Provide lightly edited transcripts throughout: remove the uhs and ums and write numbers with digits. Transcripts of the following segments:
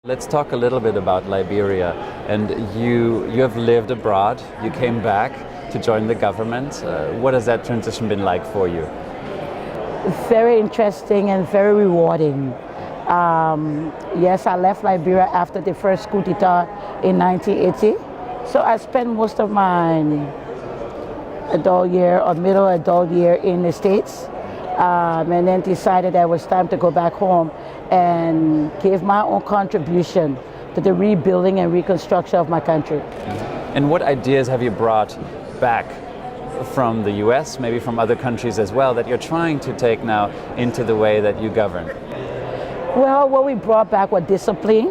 Let's talk a little bit about Liberia. And you have lived abroad, you came back to join the government. What has that transition been like for you? Very interesting and very rewarding. Yes, I left Liberia after the first coup d'etat in 1980. So I spent most of my adult year or middle adult year in the States. And then decided that it was time to go back home and give my own contribution to the rebuilding and reconstruction of my country. And what ideas have you brought back from the US, maybe from other countries as well, that you're trying to take now into the way that you govern? Well, what we brought back was discipline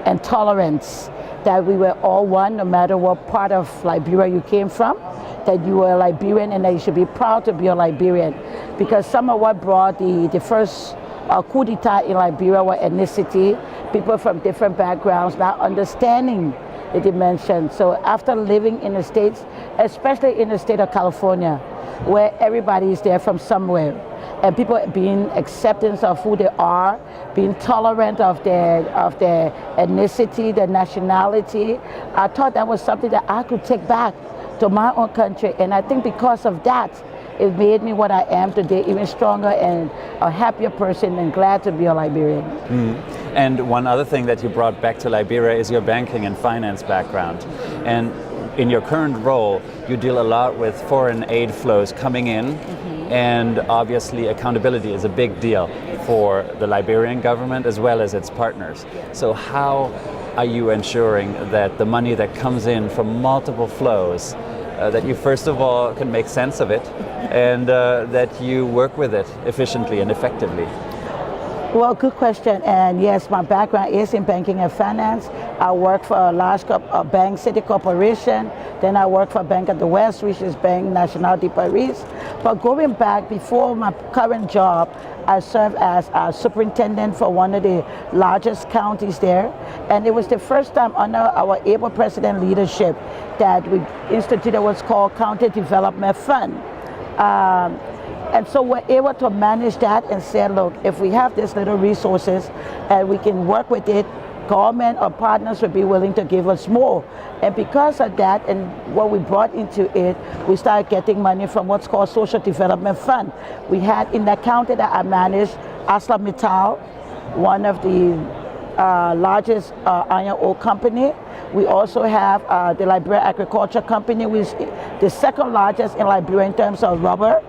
and tolerance, that we were all one, no matter what part of Liberia you came from, that you were a Liberian and that you should be proud to be a Liberian. Because some of what brought the first coup d'etat in Liberia were ethnicity, people from different backgrounds not understanding the dimension. So after living in the States, especially in the state of California, where everybody is there from somewhere, and people being acceptance of who they are, being tolerant of their ethnicity, their nationality, I thought that was something that I could take back to my own country. And I think because of that, it made me what I am today, even stronger and a happier person and glad to be a Liberian. And one other thing that you brought back to Liberia is your banking and finance background. And in your current role, you deal a lot with foreign aid flows coming in, and obviously accountability is a big deal for the Liberian government as well as its partners. So how are you ensuring that the money that comes in from multiple flows, that you first of all can make sense of it and that you work with it efficiently and effectively? Well, good question. And yes, my background is in banking and finance. I work for a large bank, City Corporation. Then I work for Bank of the West, which is Bank National de Paris. But going back, before my current job, I served as a superintendent for one of the largest counties there. And it was the first time under our able president leadership that we instituted what's called County Development Fund. And so we're able to manage that and say, look, if we have these little resources and we can work with it, government or partners would be willing to give us more. And because of that and what we brought into it, we started getting money from what's called Social Development Fund. We had in the county that I managed, ArcelorMittal, one of the largest iron ore company. We also have the Liberian Agriculture Company, which is the second largest in Liberia in terms of rubber.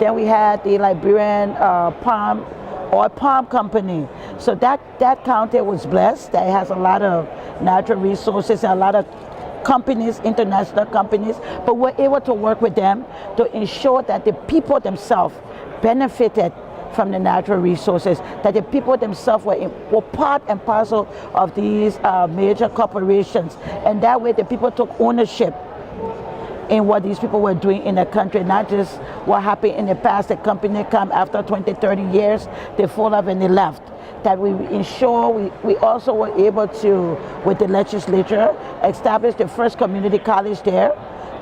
Then we had the Liberian palm company. So that county was blessed. That has a lot of natural resources and a lot of companies, international companies, but we're able to work with them to ensure that the people themselves benefited from the natural resources, that the people themselves were part and parcel of these major corporations. And that way the people took ownership in what these people were doing in the country, not just what happened in the past. The company come after 20, 30 years, they fall off and they left. That we ensure we also were able to, with the legislature, establish the first community college there,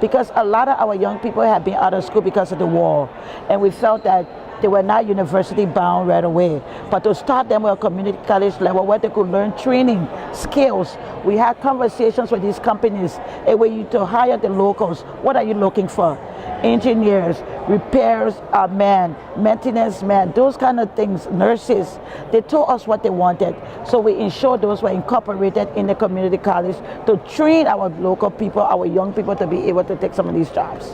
because a lot of our young people had been out of school because of the war. And we felt that they were not university bound right away, but to start them at a community college level where they could learn training, skills. We had conversations with these companies, and we used to hire the locals. What are you looking for? Engineers, repairs men, maintenance men, those kind of things, nurses. They told us what they wanted. So we ensured those were incorporated in the community college to train our local people, our young people, to be able to take some of these jobs.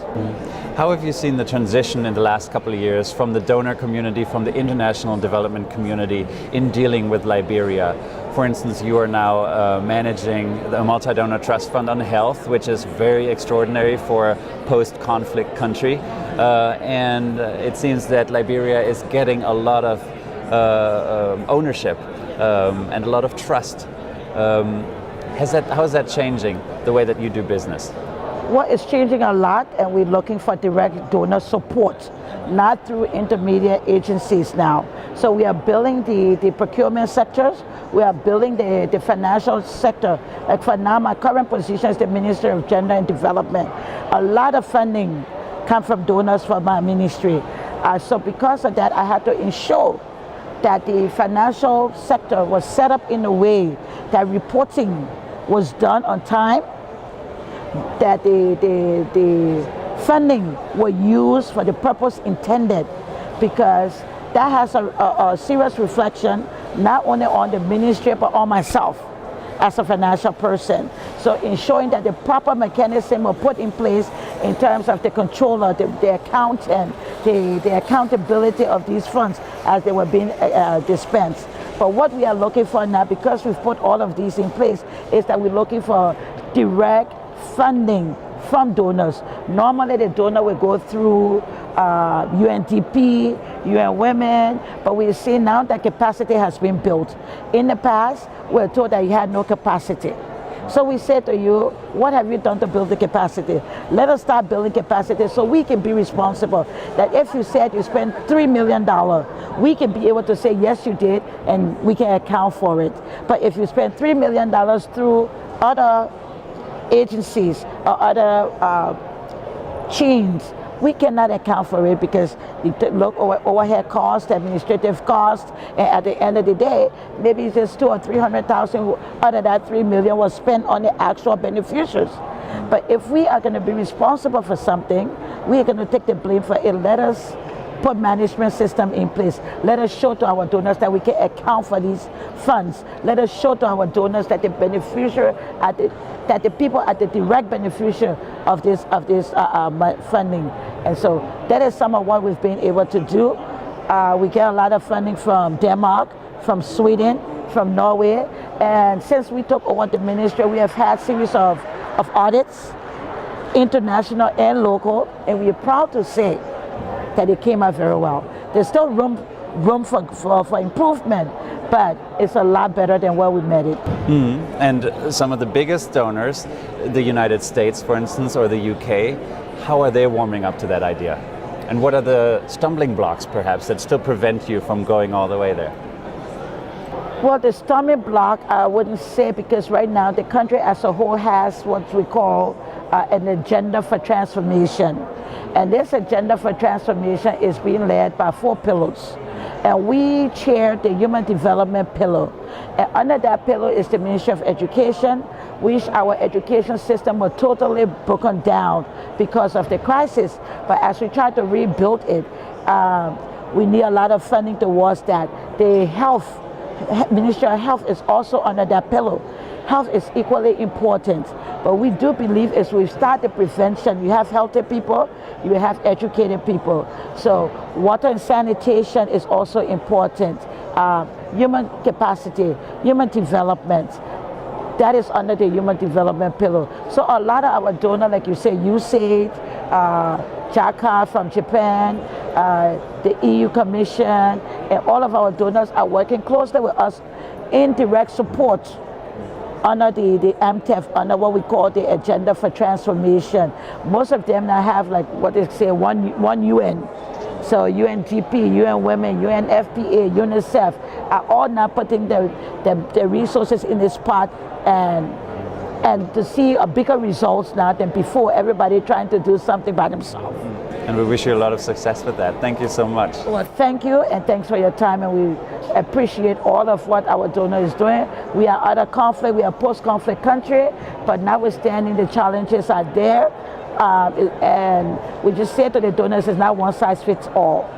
How have you seen the transition in the last couple of years from the donor community, from the international development community in dealing with Liberia? For instance, you are now managing the multi-donor trust fund on health, which is very extraordinary for a post-conflict country. And it seems that Liberia is getting a lot of ownership and a lot of trust. How is that changing the way that you do business? Well, it's changing a lot, and we're looking for direct donor support, not through intermediate agencies now. So we are building the procurement sectors, we are building the financial sector. Like for now, my current position is the Minister of Gender and Development. A lot of funding comes from donors from my ministry. So because of that, I had to ensure that the financial sector was set up in a way that reporting was done on time, that the funding were used for the purpose intended, because that has a serious reflection not only on the ministry but on myself as a financial person. So ensuring that the proper mechanism were put in place in terms of the controller, the accountant, the accountability of these funds as they were being dispensed. But what we are looking for now, because we've put all of these in place, is that we're looking for direct funding from donors. Normally the donor will go through UNDP, UN Women, but we see now that capacity has been built. In the past, we were told that you had no capacity. So we said to you, what have you done to build the capacity? Let us start building capacity so we can be responsible. That if you said you spent $3 million, we can be able to say, yes, you did, and we can account for it. But if you spend $3 million through other agencies or other chains, we cannot account for it, because you look over overhead costs, administrative costs, and at the end of the day, maybe it's just $200,000 or $300,000 out of that $3 million was spent on the actual beneficiaries. But if we are going to be responsible for something, we are going to take the blame for it. Let us put management system in place. Let us show to our donors that we can account for these funds. Let us show to our donors that the beneficiary, that the people are the direct beneficiary of this funding. And so that is some of what we've been able to do. We get a lot of funding from Denmark, from Sweden, from Norway. And since we took over the ministry, we have had a series of audits, international and local, and we are proud to say that it came out very well. There's still room for improvement, but it's a lot better than where we met it. And some of the biggest donors, the United States, for instance, or the UK, how are they warming up to that idea? And what are the stumbling blocks, perhaps, that still prevent you from going all the way there? Well, the stumbling block, I wouldn't say, because right now the country as a whole has what we call an agenda for transformation. And this agenda for transformation is being led by 4 pillars. And we chair the human development pillar. And under that pillar is the Ministry of Education, which our education system was totally broken down because of the crisis. But as we try to rebuild it, we need a lot of funding towards that. The Ministry of Health is also under that pillar. Health is equally important, but we do believe as we start the prevention, you have healthy people, you have educated people. So water and sanitation is also important. Human capacity, human development, that is under the human development pillar. So a lot of our donors, like you say, USAID, JACA from Japan, the EU Commission, and all of our donors are working closely with us in direct support under the MTEF, under what we call the Agenda for Transformation. Most of them now have, like what they say, one UN. So UNDP, UN Women, UNFPA, UNICEF are all now putting the resources in this pot, and to see a bigger results now than before, everybody trying to do something by themselves. And we wish you a lot of success with that. Thank you so much. Well, thank you, and thanks for your time, and we appreciate all of what our donor is doing. We are out of conflict, we are a post-conflict country, but notwithstanding the challenges are there, and we just say to the donors, it's not one size fits all.